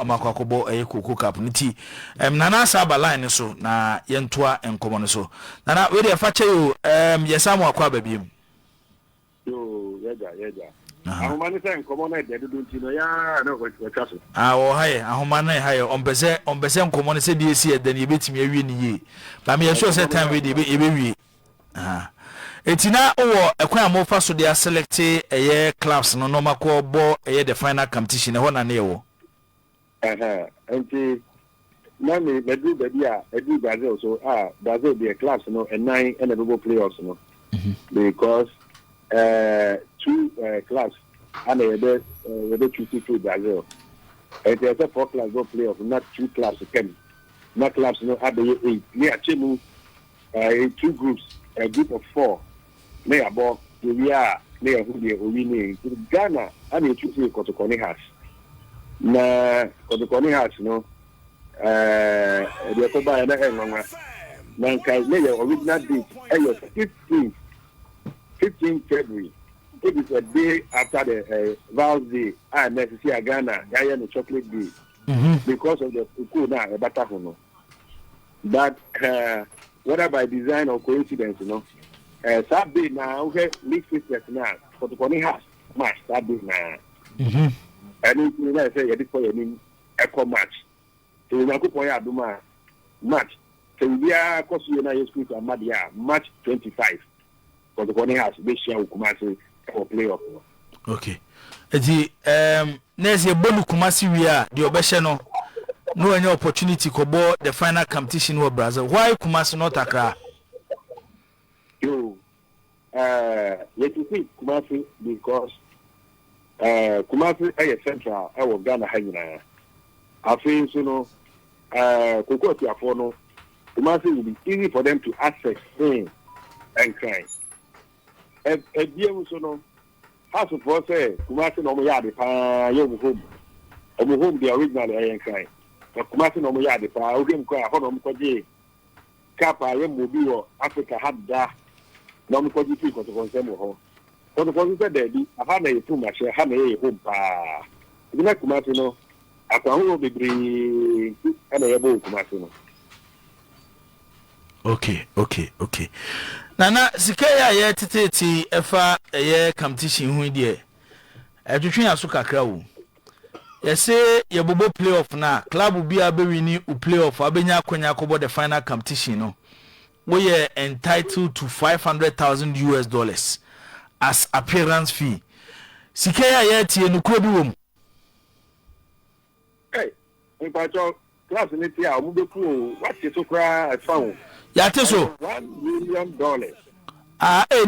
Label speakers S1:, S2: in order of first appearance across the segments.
S1: amakwakobo Koko Cup niti nana saba line so na yentoa enkomo no so nana we dey fa che yo yesamu akwa babiem
S2: yo yega ahoma ne sen enkomo na de do ntino ya na ko twaso
S1: wo haye ahoma na haye ombese enkomo ne se die si ede ne betimi awie ne ye ba me sure say time we dey be wie etina owo ekwan amofa so dia select clubs no normal ko bo the final competition e ho na ne wo
S2: enti na me do baby edu Brazil so Brazil be clubs no and 9 and the playoffs no because two clubs and they choose to Brazil and there's a 4 clubs go playoff not 2 clubs can not clubs no have the 8 near chemu 2 groups a group of 4 may about we are near who they winning Ghana and you choose Kotoko has na Kotoko has no the Otoba and the Nankai original date 15 February. It is a day after the Val's Day and necessary Ghana the chocolate day because of the Ukuna Batahono. That whether by design or coincidence, Saturday now okay league sisters now Kotoko has match Saturday now. And you say you for your echo match. So we go for your match. So we are course you na school to Amadia March 25. Kotoko has be share Kumasi for playoff.
S1: Okay. Eti next year bonu Kumasi we are the obeshe no any opportunity to go the final competition with Brazil. Why Kumasi not Accra?
S2: You you see Kumasi because Kumasi is central I was Ghana hanging. I feel so Koko Tiafono Kumasi will be easy for them to access and crime. A dear so House of Force Kumasi no yard home. Home the original and crime. But Kumasi no yard game cry home koji Kappa Mobile Africa had that no koji people to concern ho. So the person said daddy I had a too much I had a home pa. You like Kumasi no akwa be bring and a able Kumasi no.
S1: Okay. Nana sikaya ye titeti efa ye competition hu die. Etwetwe aso kakra wo. Ye say ye bobo playoff na club bi abewini u playoff abenya akonya akobo the final competition no. We are entitled to $500,000 as appearance fee. Sikaya ye tie no kro bi wom.
S2: Hey, in pacho class ni tia o mu be ku what you so cry found.
S1: Yate so
S2: $1 million.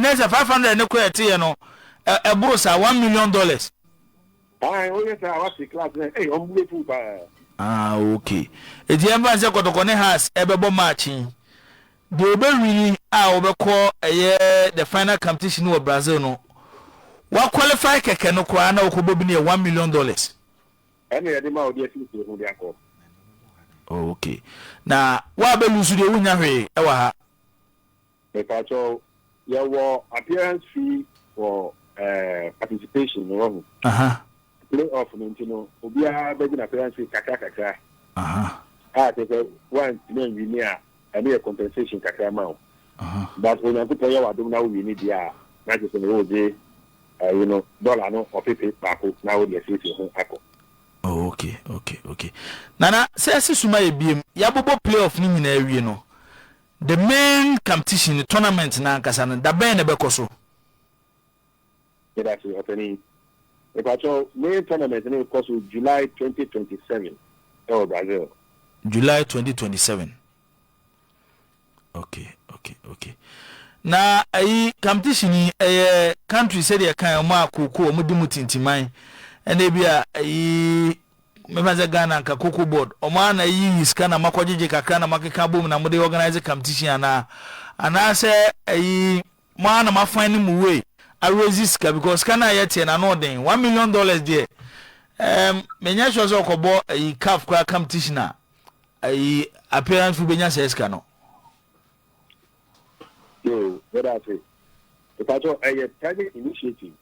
S1: Next 500 ne kwete no bro sa $1 million.
S2: Only say what the class hey ombu fu ba.
S1: Okay. Edi emba se Kotoko ne has ebebo matching. The obewini obekọ the final competition with Brazil no. Wa qualify keke no kwa na okobo bi ne $1 million.
S2: Ene ye de ma odi asi hu de akọ.
S1: Okay. Na wa be lusu de wunya hwe e wa ha.
S2: Because there were appearance fee for participation no. Playoff no obi a be na appearance fee kakra. They say one million winia and a compensation kakra ma. But when you put your wadum na we need dia na just no dey dollar no or pepe back now we dey see ho akọ.
S1: Okay. Nana, say suma ebiem ya bobo playoff ni nyina awie no. The main competition the tournament na nkasa no da ben na bekoso.
S2: Yeah, that's opening. The actual main tournament will cost July 2027 in Brazil.
S1: July 2027. Okay. Na ayi competition ni country say dey kan mo akoko mo di mutintiman. Ene bia ayi mefanze Ghana nka Cocoa board oma na yi scanner makojeje kakra na makeka bom na mode organize competition ana say ayi ma na mafan mu way I resist because scanner yet na no den $1 million there menya sure so okobo ayi CAF kwa competition ayi appearance fu benya say scanner
S2: yo what I say because a private initiative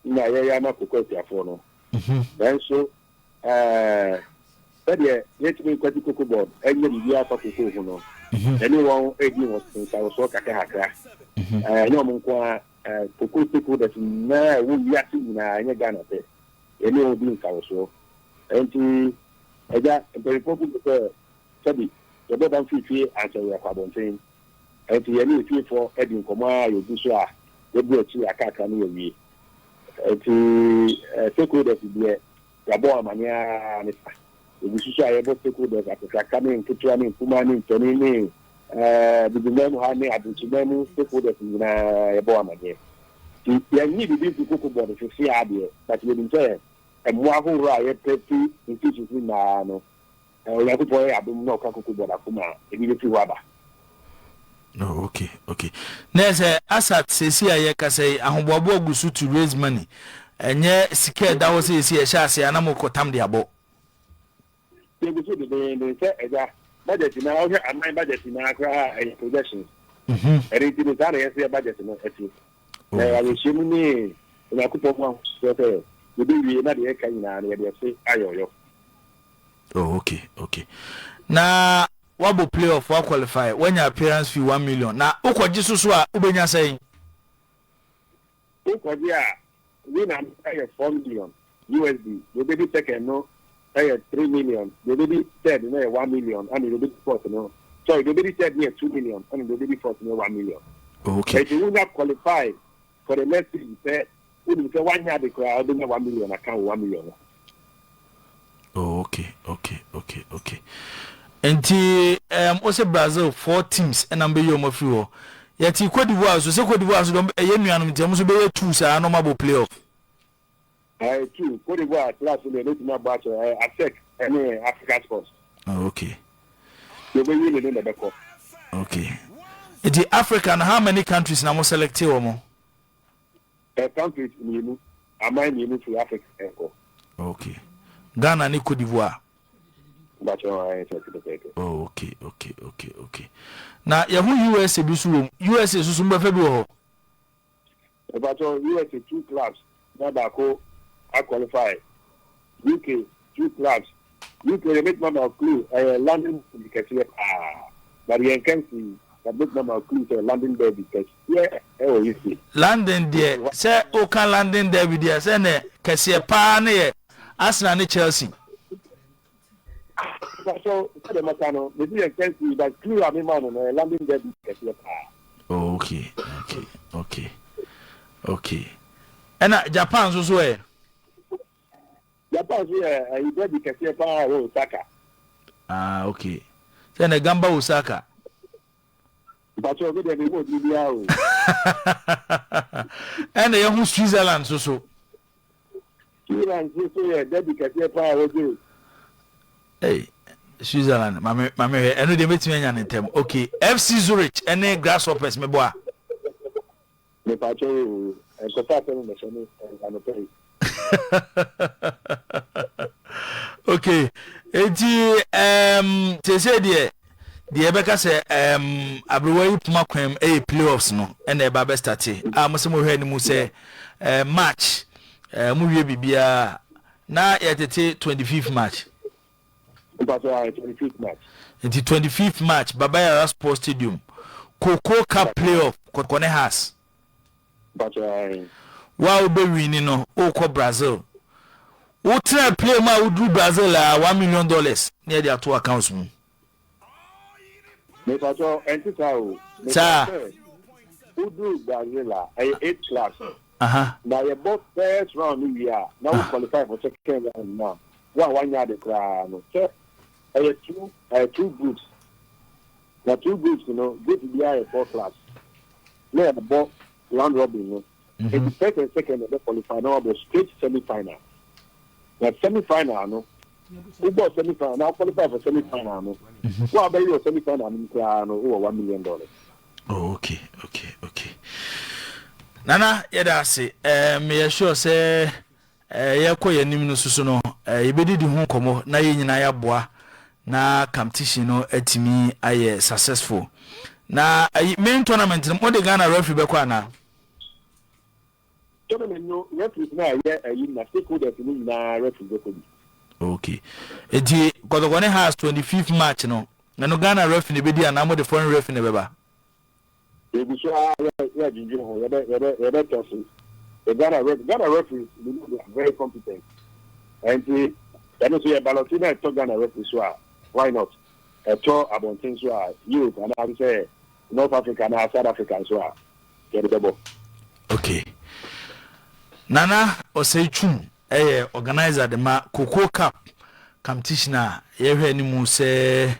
S2: na ya na Cocoa Tiafo no then so said yet me Kotoko board and you are for Koko. Anyone again was since I was so Kakaka. No Monqua Koko that now would be acting in a Ghana. Any old being so. And to that very popular study, the bottom 50 answer your carbon thing. And to any fee for Edin Koma, you do so. The boat to a car near me. To take with us, dear, Gabo Mania, the social able to take with us at coming to Trani, Pumani, Tonini, the men who had me at the Chimenu, take with us in a Boama. You need to be to cook about the Fifty idea, but you didn't say, and Wahu Raya Petty in teaching in Nano. I have to boy, I don't know Kakuma, immediately Waba.
S1: Oh, okay. There's a asset says here, I say, and Wabogu to raise money. And yeah, scared that was here, Shassi, and I'm going to abo.
S2: They say, budget in our and my budget in our possessions. And it is a budget in a I will show me in a couple of months. You do not the Ekana and they say, Ayo.
S1: Oh, okay. Now, what will play off or qualify when your appearance fee 1 million? Now, Oko Jesus, Ubenya saying,
S2: Oko, yeah, we now pay 4 million USD. The baby second, no, pay 3 million. The baby third, no, 1 million. And the baby fourth, no. Sorry, the baby third, near 2 million. And the baby fourth, no, 1 million.
S1: Okay.
S2: If you will not qualify for the next thing, say, we will say 1 year, the crowd, 1 million, account 1 million.
S1: Oh, okay. And also Brazil 4 teams and I'm be your mafio. Yet he could was so could was don't a yemian terms of be 2 sa normal playoff.
S2: I too could was last year not about affect any African sports.
S1: Oh, okay.
S2: You will really in the back.
S1: Okay. The African how many countries now selected or more?
S2: Countries in am I new to Africa?
S1: Okay. Ghana ni Cote d'Ivoire. Oh, okay. Now, Yahoo USA bisu USA susu mba febi ho.
S2: But USA 2 clubs that I qualify. UK 2 clubs. UK the big number of clue London because but you can see the big number of clues London derby because you see. London
S1: there say o kan London derby there say ne kese pa na Arsenal and Chelsea.
S2: So, the Matano, the Chelsea, but clue I mean, London derby.
S1: Okay. And Japan also where?
S2: Japan here, I derby Kasiapa Osaka.
S1: Okay. Then a Gamba Osaka.
S2: But you're good at the word,
S1: and the young Switzerland so.
S2: Switzerland, derby Kasiapa.
S1: Hey, Switzerland, mama, and they meet me in them. Okay, FC Zurich, and Grasshoppers, me boy.
S2: Me pacho, and Kotato, and pay.
S1: Okay, they say the Ebeka say, Abuwai Pumakwem, playoffs no, and the Baba started. I must hear him say, match, movie Bibia, now at the 25th match.
S2: 25th match.
S1: The 25th match, Babaya Sports Stadium. Coco Cup playoff, Kokone has. Wow, be winning no, Oko Brazil. What try play ma would do Brazil $1 million near their 2 accounts.
S2: Sir, who do Brazil 8 class? Now you both first round here. Now we qualify for second round now. 1 year the crown. I have two groups. Now 2 groups, good to be 4 class. Now the ball round robin, and the first and second they qualify now about straight semi-final. Now semi-final, who bought semi-final now qualify for semi-final. What about your semi-final over $1 million?
S1: Oh, okay. Nana, say, me sure say, ye nim no susu no, yebedi di ho komo na ye nyina ya boa na competition no atimi aye successful. Na main tournament no de Ghana referee be kwa na.
S2: Tournament no referee na ye na stakeholders ni na referee be kwa.
S1: Okay. Eti Kotoko has 25th match no. Na no Ghana referee be di anamo the foreign referee beba.
S2: Ebi so ya jinjin ho ya be tosi. The Ghana referees they are very competent. And you know so ya Balotina to Ghana referees so why not? To Abontin so Europe and I say North Africa and South Africa so get the ball.
S1: Okay. Nana Oseichum organizer the ma Cocoa Cup competition ye hwe ni mu say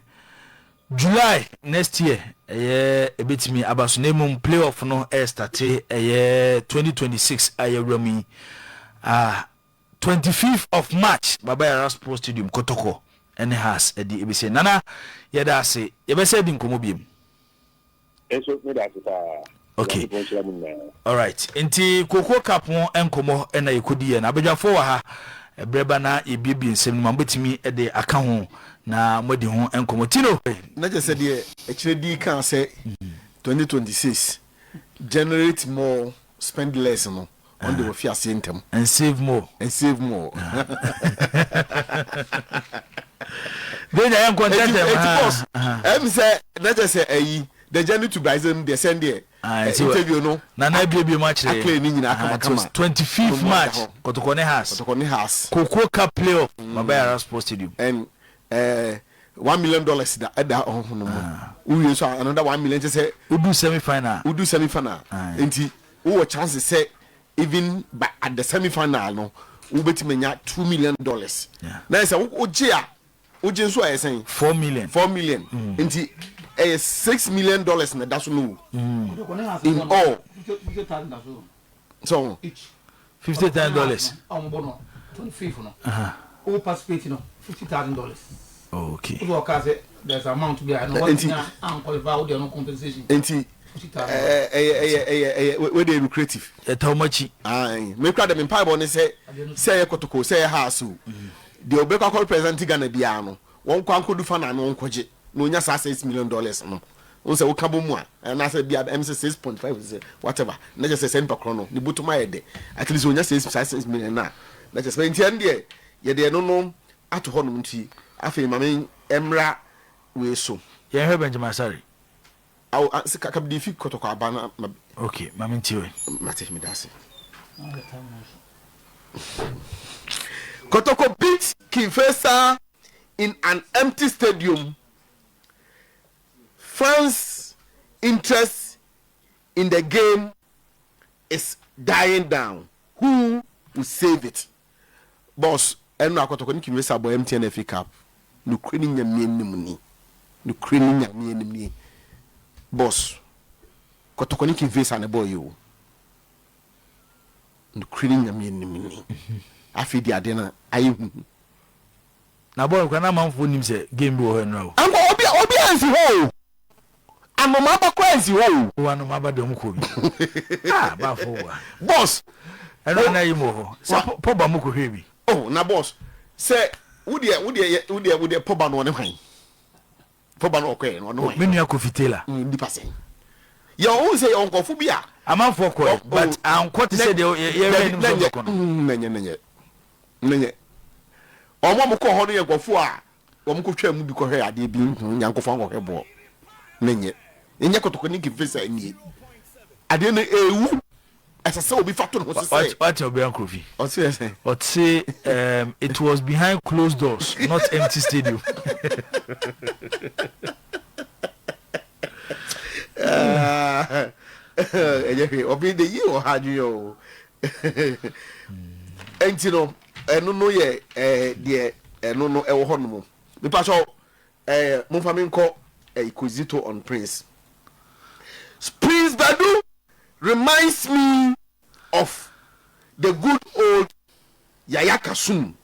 S1: July next year ebetimi abaso na mum playoff no start 2026 ayewrami 25th of March Baba Yara Sports Stadium Kotoko and has edi ebese nana yeda say yebese di nkomo biem
S2: Eso me da
S1: okay all right enti Cocoa Cup won enkomo na yekodi na abadwafo wa ha breba na ebibi nsem no mbetimi de aka ho na modi ho enkomo tino
S3: na je said e chiredi kan say 2026 generate more spend less no on the fear system
S1: and save more they are content
S3: em say na je say the journey to Brazil they send there interview no
S1: na bi match
S3: akle ni nyina kama
S1: 25th match Kotoko has Cocoa Cup playoff Baba Yara Sports Stadium
S3: and $1 million that on we so another 1 million just say
S1: udu semi final
S3: enti we chance say even by at the semi final no we beti menya $2 million na say oje so ay say 4 million enti $6 million na that's no in all so
S1: $50,000
S4: who participate no $50,000
S1: okay
S4: there's amount to be I know what qualify no compensation
S3: enti we dey lucrative
S1: how much
S3: me crowd them pipe on say Kotoko say house the obeka call present Ghana bia no won kwanko du fa na no nkoje no nya $6 million no on say wo kabo mu a na say bia MC 6.5 whatever na just say per chrono ni butuma yede at least onya 6 million na just say ntia ndie yede no ato ho no nti afei mame emra we so
S1: ye he Benjamin Sari
S3: aw kabdi fi Kotoko abana
S1: okay mame ntiwe
S3: mate mi dase Kotoko beat Kinfesa in an empty stadium. Fans' interest in the game is dying down. Who will save it? Boss, enu Kotoko ni Kinfesa bo MTN FA Cup. No cleaning ya mie ni. Boss, Kotoko ni Kinfesa ne boy you. No cleaning ya mie ni. Afi di adena ayi
S1: na boy kwa na manfo nim se game bi wo he no
S3: anko obi ansi ho amama ba kwa ansi ho
S1: wa no maba de mu ko bi ba fo wa
S3: boss
S1: eno na yi mo ho se poba mu ko hwe bi
S3: oh na boss se wudi poba no ne hwan poba no ko no hwan
S1: menu akofitela
S3: ndi pasen ya o se onko bi a
S1: amanfo ko but anko te se de ye ready no ko
S3: no nenye omo mo ko ho no ye gofo a omo ko twa mu bi ko hwe ade bi nyankofo anko hwebo nenye enye Kotoko ni Kinfesa ni ade no ewu asase obi fato no so say
S1: what obi ankrofi
S3: o say
S1: it was behind closed doors not empty stadium
S3: obi de yi o haju yo enti no eno no ye de eno no ewo ho no mo me pa so mo fa me nko Ikozito on Prince Badu reminds me of the good old Yaya Kasum.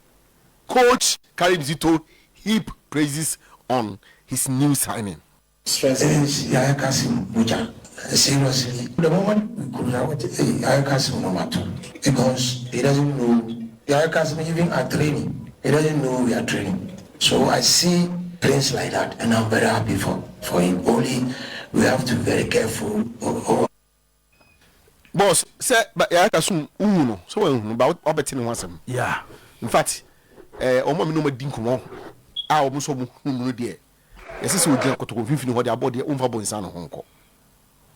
S3: Coach Karim Zito heap praises on his new signing.
S5: Stress Yaya Kasum Buja. Seriously, the moment we could have Yaya Kasum no matter because he doesn't know Yaya Kasum even at training. He doesn't know we are training. So I see Prince like that, and I'm very happy for him. Only we have to be very careful.
S3: Boss, say, but Yaya Kasum, no, so about betting one some.
S1: Yeah.
S3: In fact, omo mi no ma din komo a omo so mu no de yesi se ogina Kotoko fifini ho de abode umfa bonsa no honko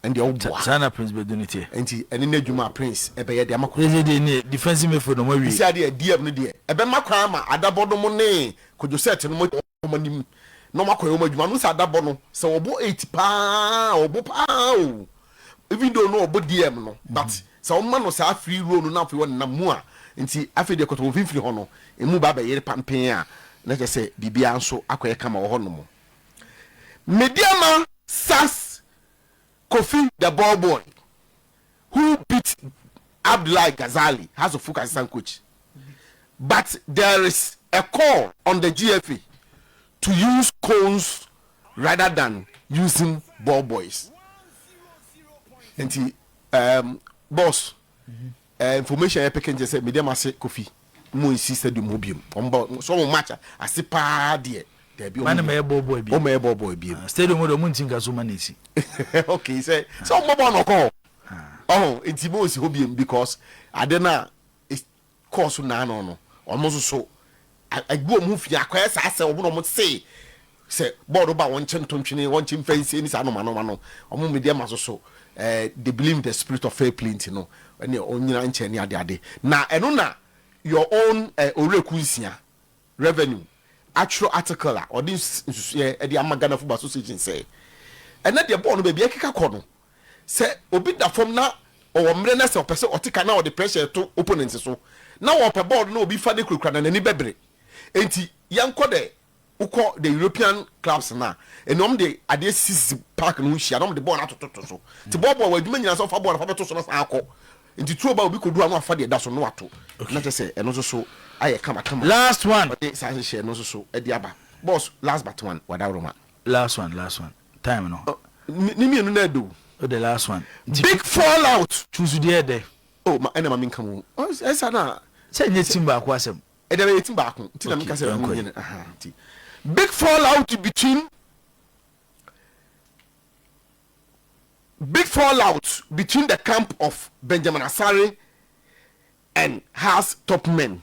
S3: and the obo
S1: sana prince bedunity
S3: enti ene na adwuma prince ebe ye de amakọ
S1: de defensive midfield no ma wi
S3: isi ade DM no de ebe makwa ma adabodo mo ne kojo set no mo nim no makọ yo madwuma no sa adabo no se obo 8 pa obo pa o even though no obo DM no but se o ma no sa free roll no na fe won na mu a nti afi de Kotoko fifini ho no emu ba ba yere pampen a na je se bibia nso akoye kama wo ho no mo Mediama Sas Kofi the ball boy who beat Abdullah Ghazali has a full assistant coach, but there is a call on the GFA to use cones rather than using ball boys. And boss information I picking just said Mediama say Kofi mo insisted the mobium so much as a pa there.
S1: Man may ball boy be.
S3: Oh, my boy be.
S1: Stadium with the Muntinga Sumanisi.
S3: Okay, say so mobile no call. Oh, it's most hobium because I don't know it's course no. Almost so I go move ya quest. I say, what say board about one chin to one chin face in his anomano. Or media maso so they believe the spirit of fair play, you know, and your own ranch and yadi. Now, and your own Orekusia revenue. Actual article or this the Amagana Football Association say and that the born baby kika kono say obi da form na or mreness or person or take now the pressure to opponents so now up a board no be fadi krukra na ni bebre enti yanko de uko the European clubs na enom de ade six park no hia nom de ball na to so ti ball we duma nyina so fa ball fa beto so na akọ enti true ba obi kodu anu afa de da so no ato na te say eno so aye kama
S1: last one
S3: so ediaba boss last but one wadauroma
S1: last one time no
S3: ni mienu na do
S1: the last one
S3: big fallout
S1: choose there
S3: oh ma ena ma minka mu oh esa na
S1: say nye team ba ko asem
S3: e dey team ba ko ti na minka say mu nyene ti big fallout between the camp of Benjamin Asare and House top men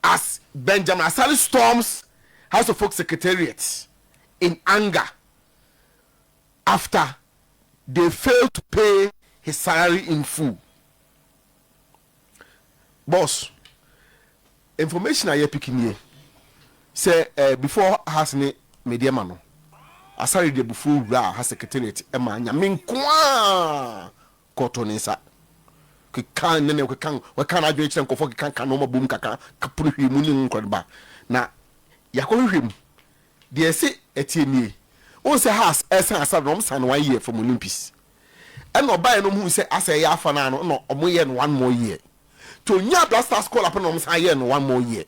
S3: as Benjamin Asare storms House of Folk Secretariat in anger after they failed to pay his salary in full. Boss, information I picking here say before has ni media mano Asare de before ra House Secretariat ema nyamin kwa kotonisa kan nene kan we kan adwe kire nkofo kan no mabum kaka kapuru hwemu ni nkreba na yakọ hwem de ese etienie on se has esa asa no msan 1 year from Olympics and no buy no hu se asa ya afa na no omoye no 1 more year to nya Blasters call up no msan year no 1 more year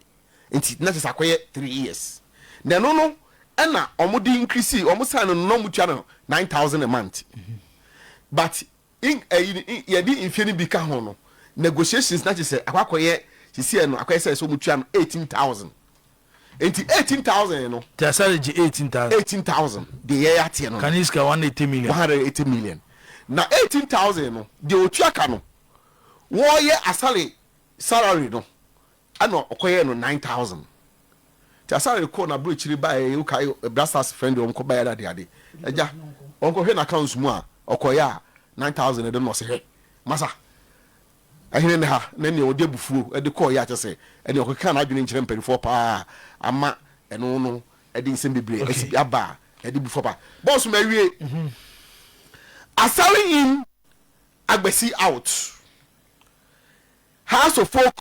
S3: enti na se akoye 3 years na no na omudi increase omosan no mutua no 9,000 a month but in yedi infini bika ho no negotiations na say akwakoye sisi no akoye say so mutua no 18,000 enti 18,000 no
S1: ta salary 18,000
S3: the year atie no
S1: kaniska 180 million
S3: na 18,000 no the otua ka no wo ye asale salary no ano okoye no 9,000 ta salary ko na bro chiri ba e ukai Blasters friend o mko ba ya de ade eja onko hwe na accounts mu a okoye a 9,000 de no say hey masa ahine ne ha na ne ode bufuo de call ya chese ene okeka na adwene nkyere mperifo pa ama eno no ede nsem bebre esibi aba ede bufuo pa boss ma wie Asare in Agbesi out House of Folk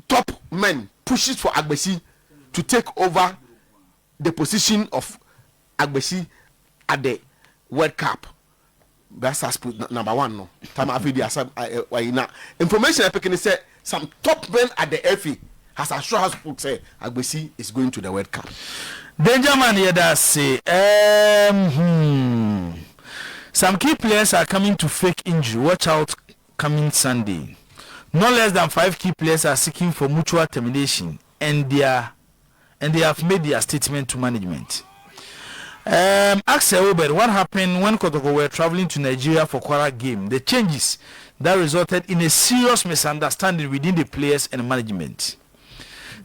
S3: top men pushes for Agbesi to take over the position of Agbesi at the World Cup. That's number 1 no. Time after the information I picking say some top men at the FA has assured us folk say Agbesi is going to the World Cup.
S1: Benjamin Yeda say some key players are coming to fake injury. Watch out coming Sunday. No less than 5 key players are seeking for mutual termination and they have made their statement to management. Axel Obed, what happened when Kotoko were traveling to Nigeria for Kwara game? The changes that resulted in a serious misunderstanding within the players and management.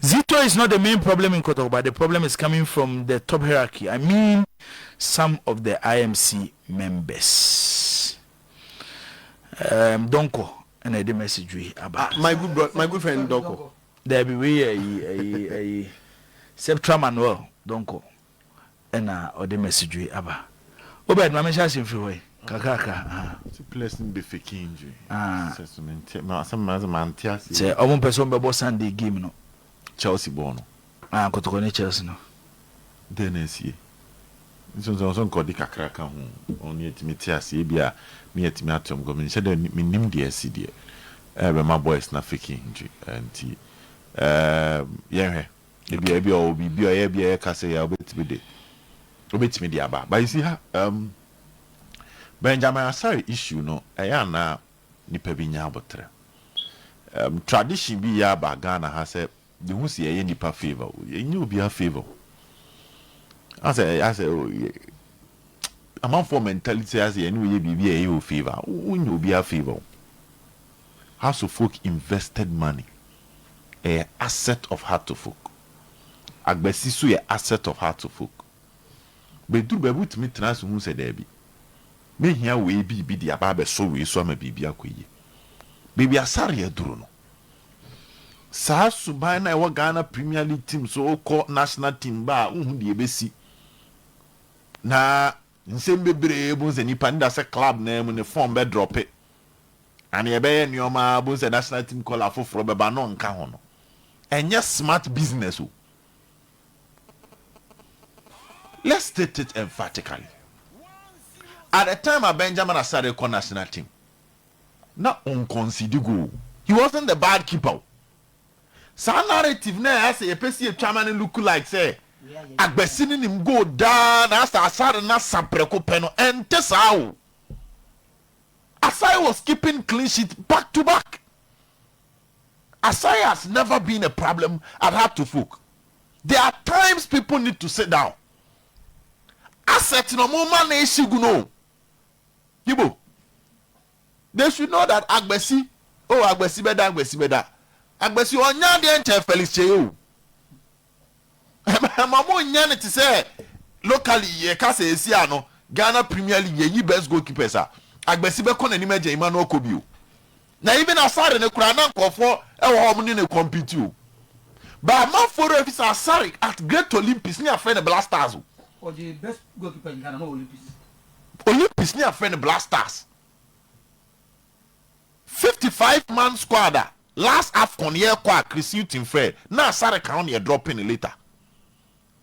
S1: Zito is not the main problem in Kotoko, but the problem is coming from the top hierarchy. I mean, some of the IMC members. Donko, and I did message we about
S3: my good friend Donko.
S1: There be we a Septra Manuel Donko, and or the message we about. Obed, my message in free way. Kakaka.
S6: It's a pleasant be faking injury.
S1: Some man say, I won't person by Sunday game no.
S6: Chelsea Bono.
S1: Kotoko ne Chelsea no.
S6: Denesi. Nso nko di kakra ka ho. Oni etimi ti ase bia me etimi atom go me se de me nim de ase de. Be my boys na faking injury anti yeah ebi obi bi o ye bia ka say ya obetimi de aba. But you see Benjamin Asari issue no na nipa bi nya abotre. Tradition bi ya ba Ghana ha say the who see any nipa favor. You knew be a favor. I say among for mentality as you know be a favor. Who knew be a favor. House of Folk invested money. A asset of Heart of Folk. Agbesisu a asset of Heart of Folk. But do be with me trans who said there be. Me here we be the ababe so we so ma bibia koyi. Baby Asari eduru no. Sa suban na e Ghana Premier League team so called national team ba unhu de ebesi. Na nsem bebre bu ze nipa nda se club na mu ne form be drop it. And e be nyoma bu ze national team call afoforo be ba no nka ho no. Enye smart business o. Let's state it emphatically. At the time of Benjamin Asare called national team, not unconsidered goal. He wasn't the bad keeper. Some narrative now as a PC chairman look like say, Agbesini him go down as Asare na sapreko peno and Tesao. Asare was keeping clean sheet back to back. Asare has never been a problem at Heart to Folk. There are times people need to sit down. Asset no more money no. Yibo. They should know that Agbesi beda. Agbesi onya de enche Felix Cheyo. Mamo nya to say locally ye ka say esi ano Ghana Premier League ye best goalkeepers a. Agbesi be kon anim agye Emmanuel Kobio. Na even Asare ne kura na nkofo e wo hom ni ne compete o. Ba ma for officer Asare at Great Olympics ni afre ne Blasters o.
S4: Or the best goalkeeper in Ghana, no Olympics.
S3: Olympics near friend Blasters. 55-man squad. Last AFCON year kwa Chris Hutton Fred. Now Sarah County dropping later.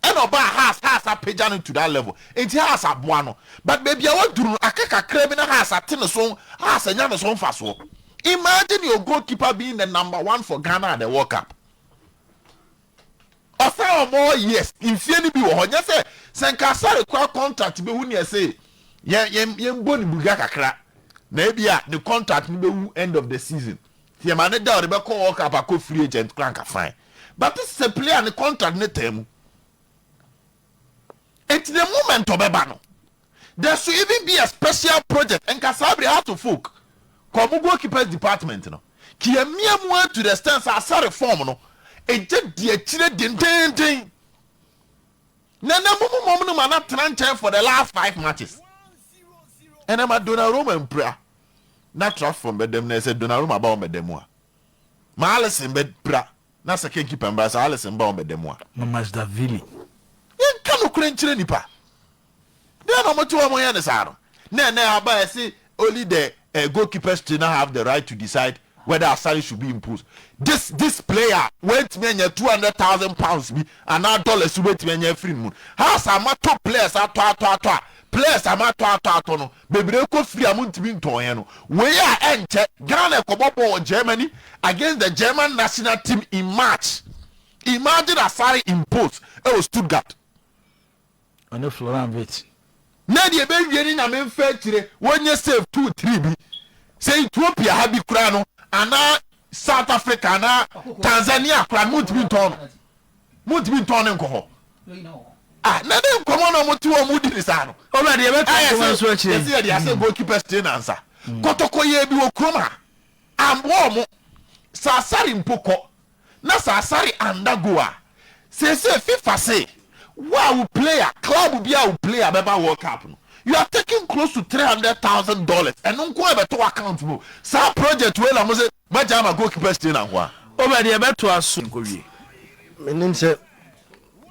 S3: And Oba has a pajan to that level. It has a buano. But baby, I want to akeka crabina has a tennis song, has a young song fast. Imagine your goalkeeper being the number 1 for Ghana at the World Cup. Or 4 more years. In Fieni be one. Yes, sir. Sankasare kwa contract be when you say, yem boni buga kakra. Maybe the contract be end of the season. The manager the be call World Cup a free agent crank fine. But this is a player and the contract ne term. It's the moment of Ebano. There should even be a special project and Kasabri Heart to Folk. Come goalkeepers department no. Ki emiamu to the stance asare form no. E je die chire din. Nana mumu no man at for the last 5 matches. And I'm a Donnarumma in prayer. Not trust from bedem na said Donnarumma about medemwa. Ma Allison bed prayer. Na second keeper mbasa Allison ba medemwa.
S1: Mamas Davili.
S3: Yen kanu krenchire nipa. They no much one yan saro. Na aba say only the goalkeepers do not have the right to decide whether a salary should be imposed. This player went me £200,000 be and now dollars wait me free moon. How some top players are players are no baby ko free amount to be to we are enter Ghana kobobo Germany against the German national team in March. Imagine a salary imposed. It was Stuttgart.
S1: On the Florent Vit.
S3: Na die be wieni na me fa kire wonye save 2-3 bi. Say Ethiopia ha bi kura no ana South Africa na Tanzania kura mutbi ton nko ho. Ah na dem komo no mutu o mudi ni sa no.
S1: Already e be come so akire.
S3: Say dey say goalkeeper stay na answer. Kotoko ye bi wo kroma. Ambo mo Sasari mpoko.
S6: na Sasari Andagua. Say FIFA say, wow player, club be a player beba World Cup. You are taking close to $300,000 and don't go ever to accountable. Some project well I say Majama goalkeeper still na wa.
S1: Over the about to assume go ye.
S7: Meaning say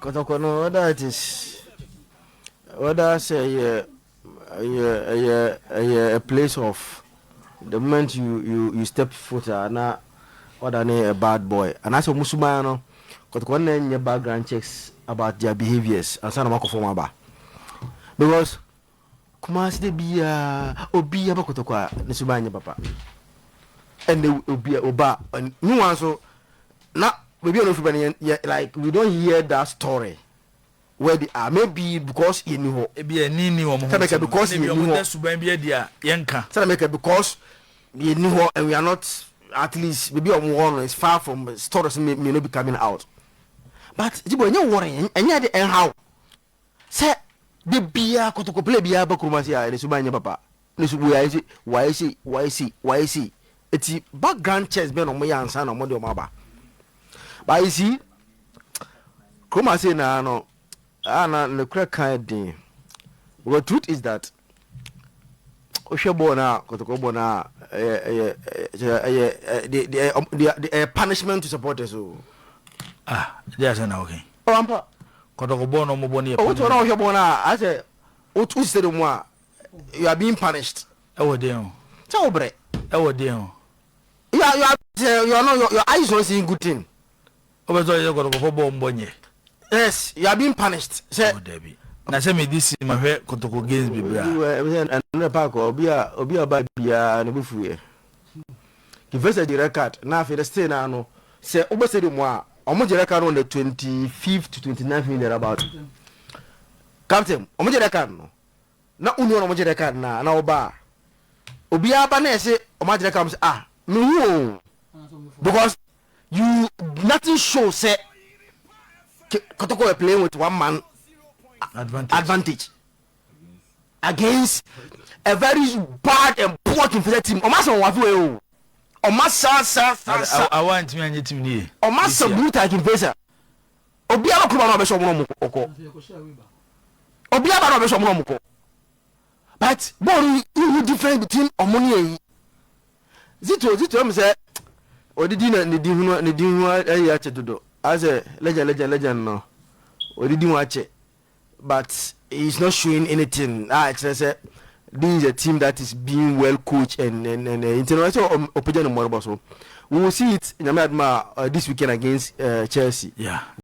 S7: Kotoko no whether it is whether say a place of the moment you step foot na whether a bad boy and as a Musuma no Kotoko na your background checks about their behaviors and sana mako form ba because Kumasi de bia obi aba Kotoko ne subanya papa and they obi oba and no one so na maybe no like we don't hear that story where they are maybe because you know
S1: Ebi ni wo mo.
S7: because you know
S1: suban bia dia yenka.
S7: Because you know and we are not at least maybe on one is far from stories may not be coming out. But jibo nya worry enya de how say the bia Kotoko play bia ba Kumasi ya ne subanya papa ne subu ya why see eti background checks be no mo ya ansa na mo de o maba. But you see Kumasi na no ana the crack kind thing. The truth is that Oshebona Kotoko bona the punishment to supporters.
S1: There's an okay.
S7: Oh, ampa.
S1: Kotoko bono mo boni.
S7: Oh, to know Oshebona I say what you said moi you are being punished.
S1: Ewo de o.
S7: Tell bre.
S1: Ewo de o.
S7: You are not your eyes not seeing good thing.
S1: Obezo ye Kotoko bo mbonye.
S7: Yes, you are being punished. Say
S1: Debbie. Na say me this ma hwe Kotoko games bibra.
S7: And no park obi ba bia na bufu ye. Give us the record. Na fe the stay na no. Say obese de mo a omo je record on the 25th to 29th minute about. Captain, omo je record no. Na unu omo je record na oba. Obi aba na say omo je record me who because you nothing show say Kotoko were playing with one man advantage against a very bad and poor defensive team. Omasa wafu Omasa
S1: I want me anye team ni.
S7: Omasa brutal defensive. Obi aba kuma na be so mo moko. Obi aba na be so mo moko. But ball you difference between omoni e. Zito me say odidi na ne di hu ayi ache dodo. As a legend no. Odidi hu ache. But he's not showing anything. It's just this is a team that is being well coached and international opinion. We will see it in this weekend against Chelsea.
S1: Yeah.